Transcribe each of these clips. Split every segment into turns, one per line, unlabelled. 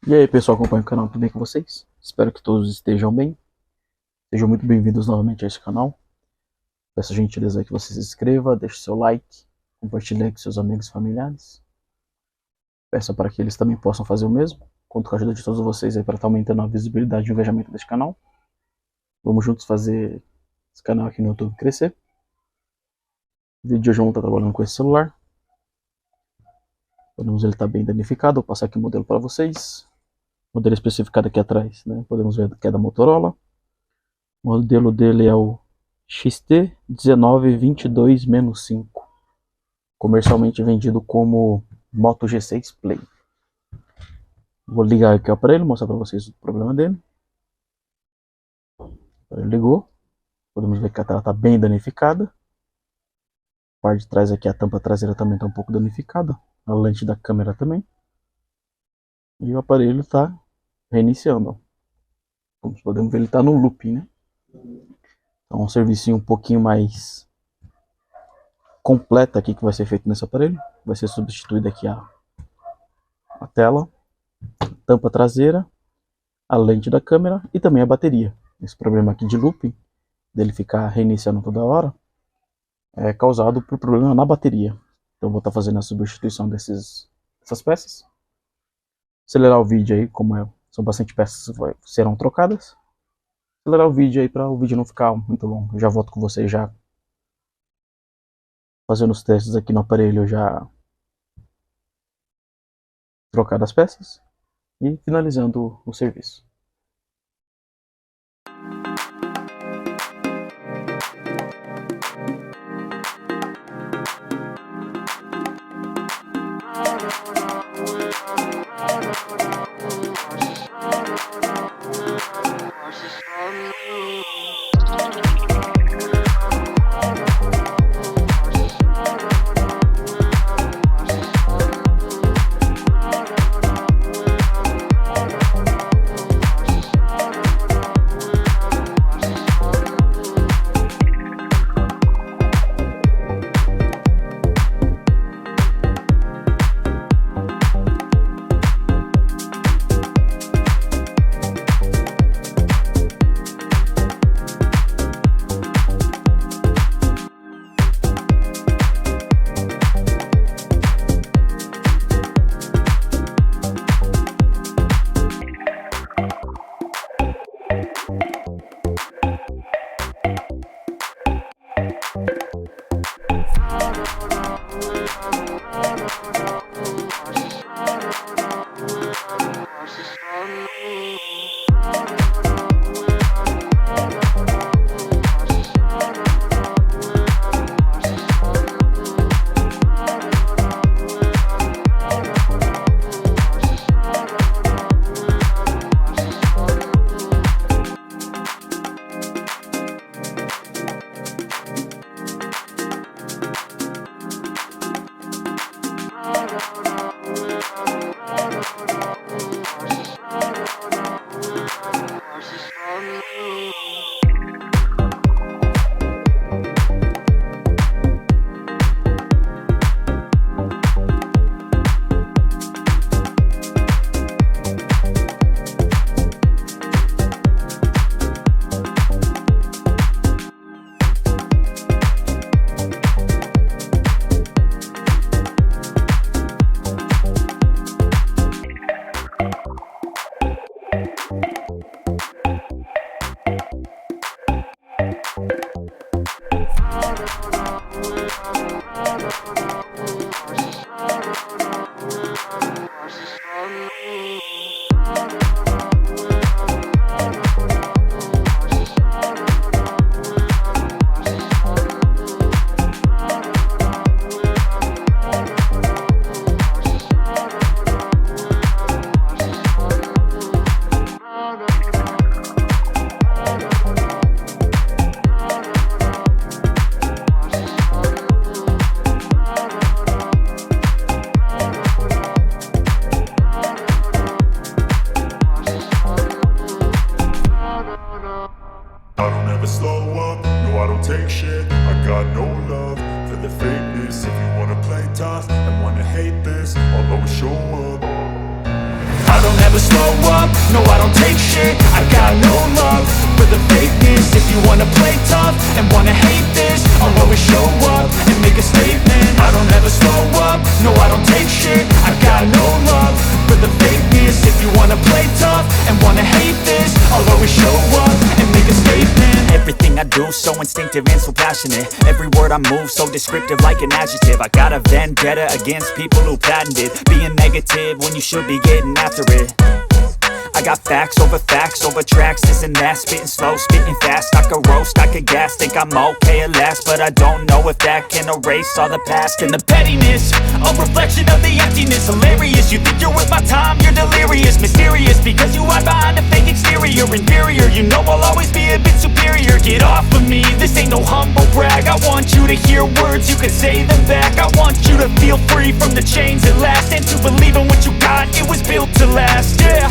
E aí pessoal, acompanha o canal, tudo bem com vocês? Espero que todos estejam bem. Sejam muito bem-vindos novamente a este canal. Peço a gentileza que você se inscreva, deixe seu like, compartilhe com seus amigos e familiares. Peço para que eles também possam fazer o mesmo. Conto com a ajuda de todos vocês aí para estar aumentando a visibilidade e o engajamento deste canal. Vamos juntos fazer esse canal aqui no YouTube crescer. O vídeo de hoje eu vou estar trabalhando com esse celular. Podemos ver ele está bem danificado. Vou passar aqui o modelo para vocês. O modelo especificado aqui atrás, né? Podemos ver que é da Motorola. O modelo dele é o XT1922-5, comercialmente vendido como Moto G6 Play. Vou ligar aqui o aparelho, mostrar para vocês o problema dele. O aparelho ligou. Podemos ver que a tela está bem danificada. A parte de trás aqui, a tampa traseira também está um pouco danificada. A lente da câmera também. E o aparelho está reiniciando. Como podemos ver, ele está no looping, né? Então, um serviço um pouquinho mais completo aqui que vai ser feito nesse aparelho. Vai ser substituída aqui a tela, a tampa traseira, a lente da câmera e também a bateria. Esse problema aqui de looping, dele ficar reiniciando toda hora, é causado por problema na bateria. Então, vou estar fazendo a substituição dessas peças. Acelerar o vídeo aí, são bastante peças que serão trocadas. Acelerar o vídeo aí para o vídeo não ficar muito longo. Eu já volto com vocês já fazendo os testes aqui no aparelho, já trocado as peças e finalizando o serviço.
take shit. I got no love for the fakeness. If you wanna play tough and wanna hate this, I'll always show up. I don't ever
never slow up, no I don't take shit. I got no love for the fakeness. If you wanna play tough and wanna hate this, I'll always show up and make a statement. I don't ever slow up, no I don't take shit. I got no love for the fakeness. If you wanna play tough and wanna hate this, I'll always show up and make a statement.
Everything I do so instinctive and so passionate. Every word I move so descriptive like an adjective. I got a vendetta against people who patented being negative when you should be getting after it. I got facts over tracks, this and that. Spitting slow, spitting fast, I could roast, I could gas. Think I'm okay at last, but I don't know if that can erase all the past. And the pettiness, a reflection of the emptiness. Hilarious, you think you're worth my time, you're delirious. Mysterious, because you hide behind a fake exterior. Inferior, you know I'll always be a bit superior. Get off of me, this ain't no humble brag. I want you to hear words, you can say them back. I want you to feel free from the chains at last, and to believe in what you got, it was built to last, yeah.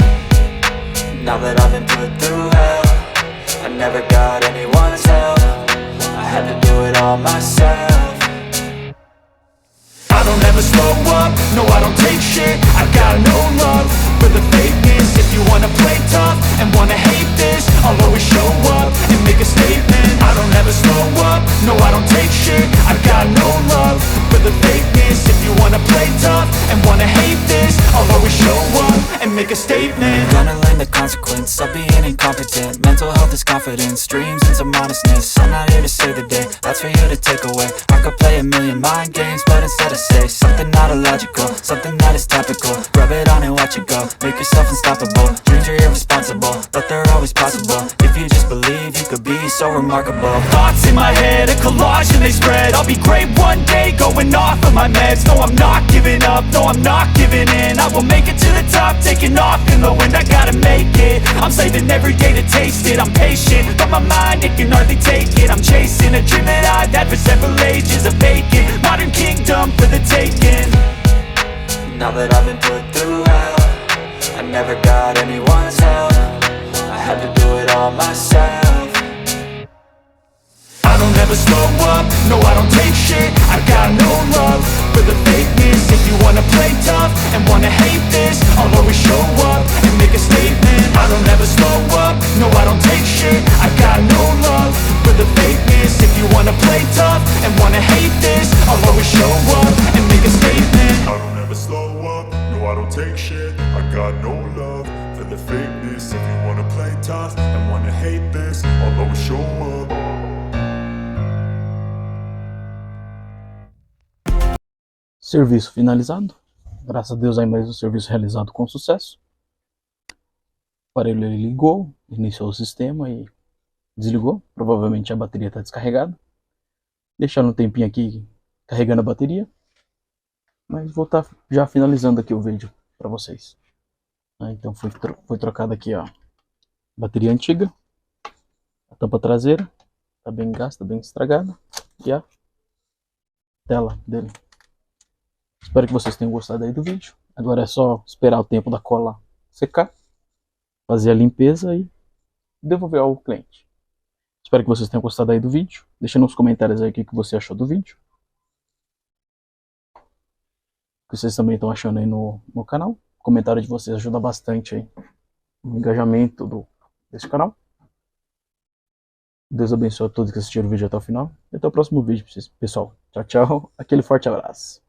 Now that I've been put through hell, I never got anyone's help. I had to do it all myself.
I don't ever slow up, no I don't take shit. I got no love for the fakeness. If you wanna play tough and wanna hate this, I'll always show up and make a statement. I don't ever slow up, no I don't take shit. I got no love for the fakeness. If you wanna play tough and wanna hate this, I'll always show up and make a statement.
Gonna learn the consequence of being incompetent. Mental health is confidence, dreams and some honestness. I'm not here to save the day, that's for you to take away. I could play a million mind games, but instead I say something not illogical, something that is topical. Rub it on and watch it go, make yourself unstoppable. Dreams are irresponsible, but they're always possible. If you just believe, you could be so remarkable.
Thoughts in my head, a collage and they spread. I'll be great one day, going off of my meds. No I'm not giving up, no I'm not giving in. I will make it to the top, taking off in the wind. I gotta make it, I'm saving every day to taste it. I'm patient, but my mind, it can hardly take it. I'm chasing a dream that I've had for several ages. A vacant, modern kingdom for the taking.
Now that I've been put through hell, I never got anyone's help. I had to do it all myself.
I don't ever slow up, no I don't take shit. I got no love for the fakeness. If you wanna play tough and wanna hate this, I'll always show up and make a statement. I don't ever slow up, no I don't take shit. I got no love for the fakeness. If you wanna play tough and wanna hate this, I'll always show up and make a statement.
I don't ever slow up, no I don't take shit. I got no love for the fakeness. If you wanna play tough and wanna hate this, I'll always show up.
Serviço finalizado. Graças a Deus aí mais um serviço realizado com sucesso. O aparelho ele ligou, iniciou o sistema e desligou. Provavelmente a bateria está descarregada. Deixando um tempinho aqui carregando a bateria. Mas vou estar já finalizando aqui o vídeo para vocês. Então foi trocada aqui ó, a bateria antiga. A tampa traseira está bem gasta, bem estragada. E a tela dele. Espero que vocês tenham gostado aí do vídeo. Agora é só esperar o tempo da cola secar, fazer a limpeza e devolver ao cliente. Espero que vocês tenham gostado aí do vídeo. Deixa nos comentários aí o que você achou do vídeo. O que vocês também estão achando aí no canal. O comentário de vocês ajuda bastante aí no engajamento desse canal. Deus abençoe a todos que assistiram o vídeo até o final. E até o próximo vídeo, pessoal. Tchau, tchau. Aquele forte abraço.